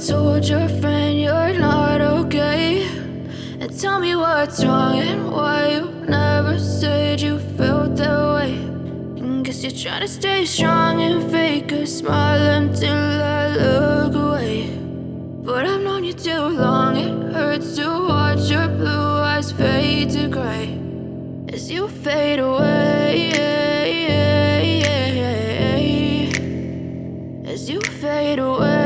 told your friend you're not okay, and tell me what's wrong and why you never said you felt that way. And guess you're trying to stay strong and fake a smile until I look away. But I've known you too long, it hurts to watch your blue eyes fade to gray as you fade away, as you fade away.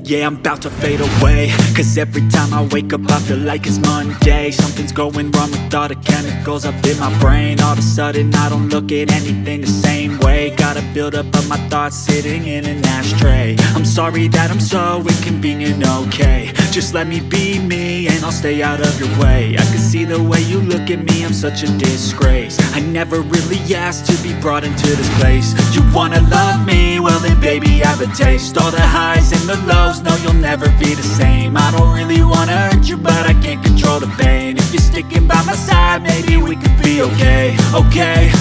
Yeah, I'm about to fade away, cause every time I wake up I feel like it's Monday. Something's going wrong with all the chemicals up in my brain. All of a sudden I don't look at anything the same way. Got a buildup of my thoughts sitting in an ashtray. I'm sorry that I'm so inconvenient, okay. Just let me be me and I'll stay out of your way. I can see the way you look at me, I'm such a disgrace. I never really asked to be brought into this place. You wanna love me? Well then baby I have a taste. All the highs and the lows, no you'll never be the same. I don't really wanna hurt you but I can't control the pain. If you're sticking by my side maybe we could be okay. Okay,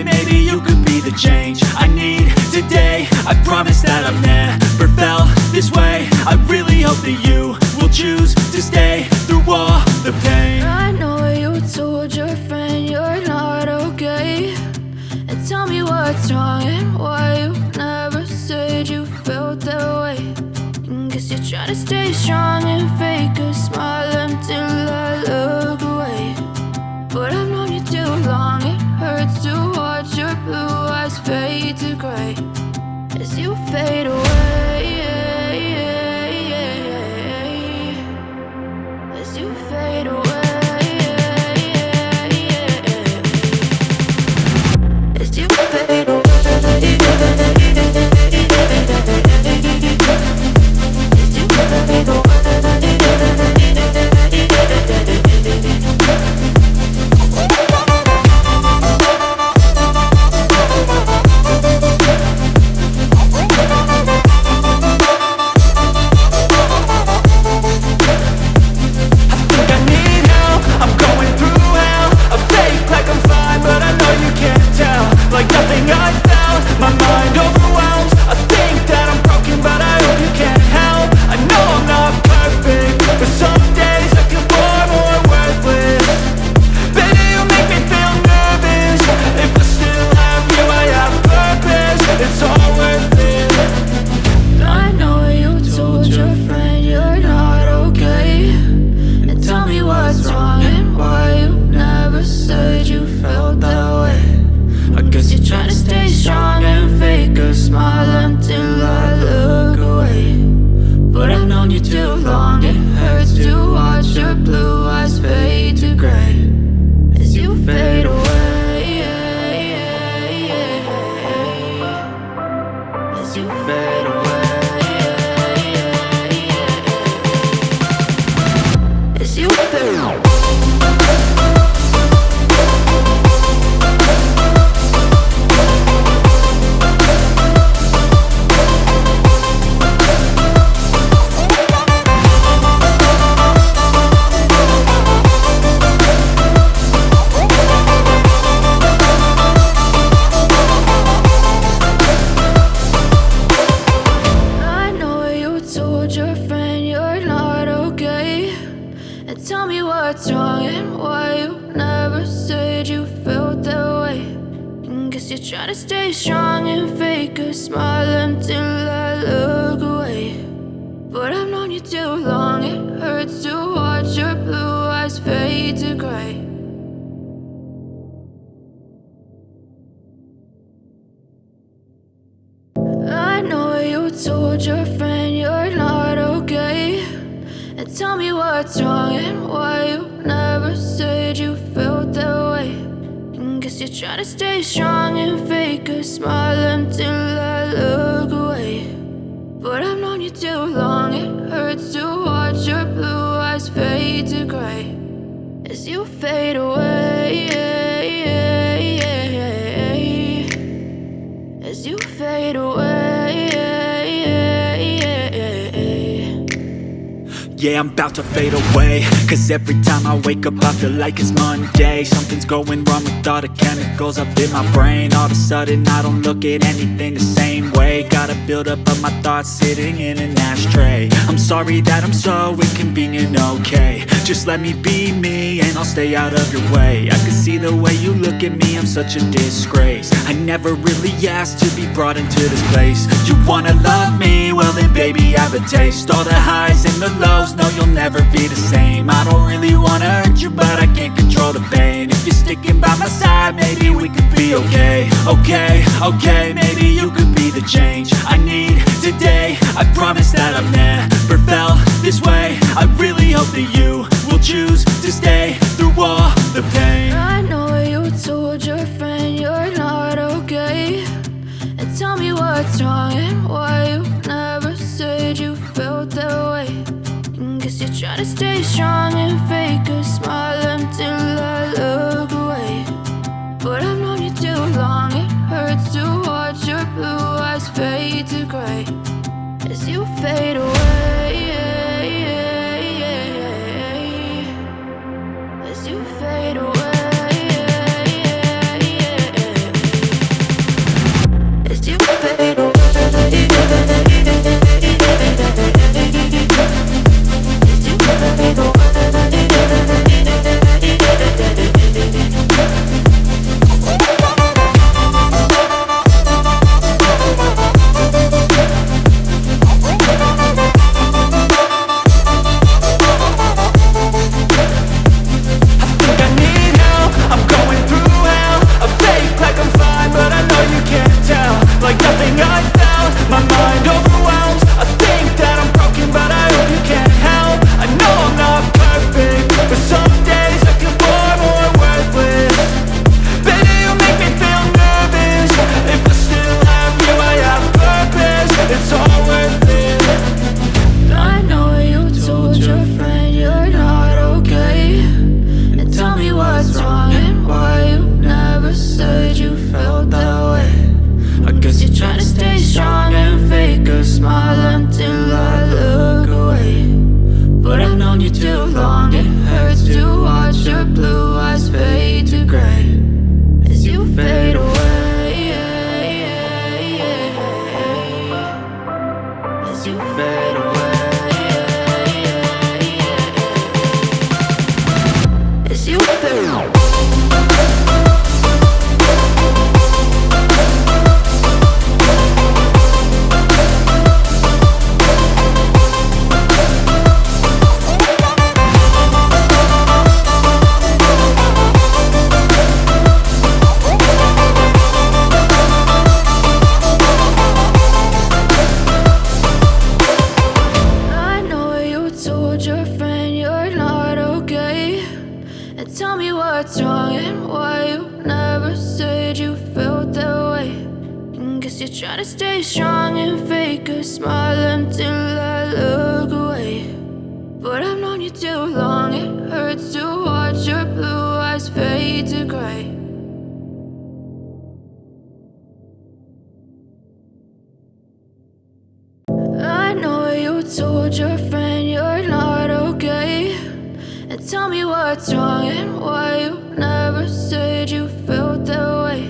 maybe you could be the change I need today. I promise that I've never felt this way. I really hope that you will choose to stay through all the pain. I know you told your friend you're not okay, and tell me what's wrong and why you never said you felt that way. And guess you're trying to stay strong and fake a smile until I look away. But I've known you too long, it hurts to watch your blue eyes fade to gray as you fade away, as you fade away, as you fade away. Told your friend you're not okay, and tell me what's wrong and why you never said you felt that way. And guess you're trying to stay strong and fake a smile until I look away. But I've known you too long, it hurts to watch your blue eyes fade to gray as you fade away, as you fade away. Yeah, I'm about to fade away, cause every time I wake up I feel like it's Monday. Something's going wrong with all the chemicals up in my brain. All of a sudden I don't look at anything the same way. Got a buildup of my thoughts sitting in an ashtray. I'm sorry that I'm so inconvenient, okay. Just let me be me and I'll stay out of your way. I can see the way you look at me, I'm such a disgrace. I never really asked to be brought into this place. You wanna love me? Well then baby I have a taste. All the highs and the lows, no you'll never be the same. I don't really wanna hurt you but I can't control the pain. If you're sticking by my side maybe we could be okay. Okay, maybe you could be the change I need today. I promise that I've never felt this way. I really hope that you will choose to stay through all the pain. I know you told your friend you're not okay, and tell me what's wrong and why you never said you felt that way. And guess you're trying to stay strong and fake a smile until I look away. But I've known you too long, it hurts to watch your blue eyes fade to gray as you fade away. As you fade away. As you fade away. As you fade away. Like nothing I felt, my mind overwhelms. I think that I'm broken, but I hope you can't help. I know I'm not perfect, but some days I feel far more worthless. Baby, you make me feel nervous. If I still have you, I have purpose. It's all worth it. I know you told your friend you're not okay, and tell me what's wrong and why you never said you felt that way. I guess you're trying to stay strong and fake a smile until I look away. But I've known you too long, it hurts to watch your blue eyes fade to gray as you fade away. As you fade away. As you fade away. Tell me what's wrong and why you never said you felt that way. And guess you're trying to stay strong and fake a smile until I look away. But I've known you too long, it hurts to watch your blue eyes fade to gray. I know you told your friend you're not okay, and tell me what's wrong and why you never said you felt that way.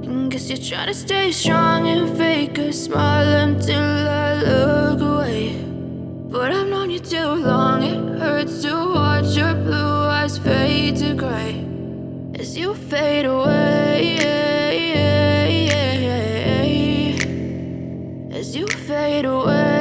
And guess you're trying to stay strong and fake a smile until I look away. But I've known you too long, it hurts to watch your blue eyes fade to gray as you fade away. As you fade away.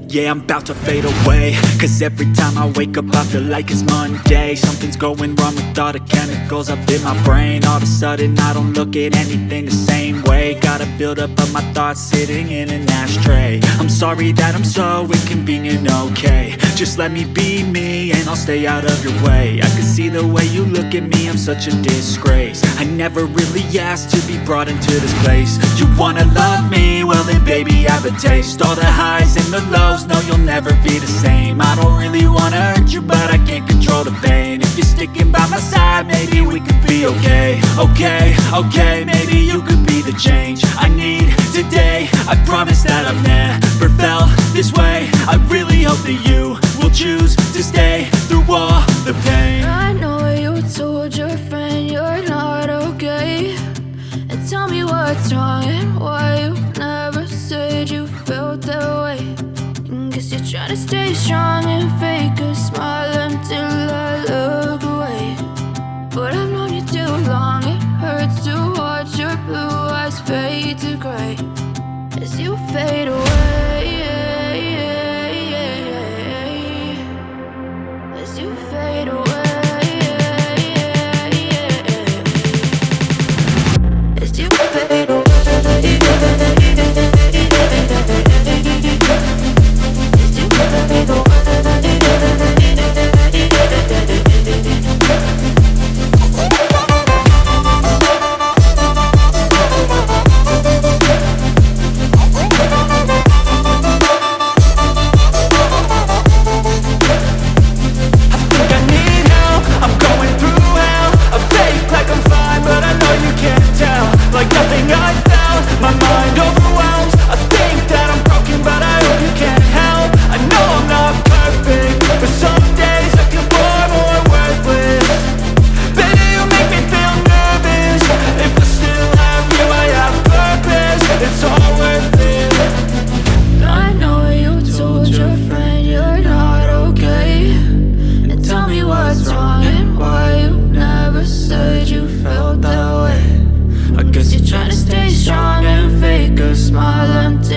Yeah, I'm about to fade away, cause every time I wake up I feel like it's Monday. Something's going wrong with all the chemicals up in my brain. All of a sudden I don't look at anything the same way. Got a buildup of my thoughts sitting in an ashtray. I'm sorry that I'm so inconvenient, okay. Just let me be me and I'll stay out of your way. I can see the way you look at me, I'm such a disgrace. I never really asked to be brought into this place. You wanna love me? Well then baby I have a taste. All the highs and the lows, no you'll never be the same. I don't really wanna hurt you but I can't control the pain. If you're sticking by my side maybe we could be okay. Okay, maybe you could be the change I need today. day. I promise that I've never felt this way. I really hope that you will choose to stay through all the pain. I know you told your friend you're not okay, and tell me what's wrong and why you never said you felt that way. Guess you're trying to stay strong and fake a smile until I look away. But I've known you too long, it hurts to watch your blue eyes fade to gray as you fade away. As you fade away. As you fade away. Like nothing else.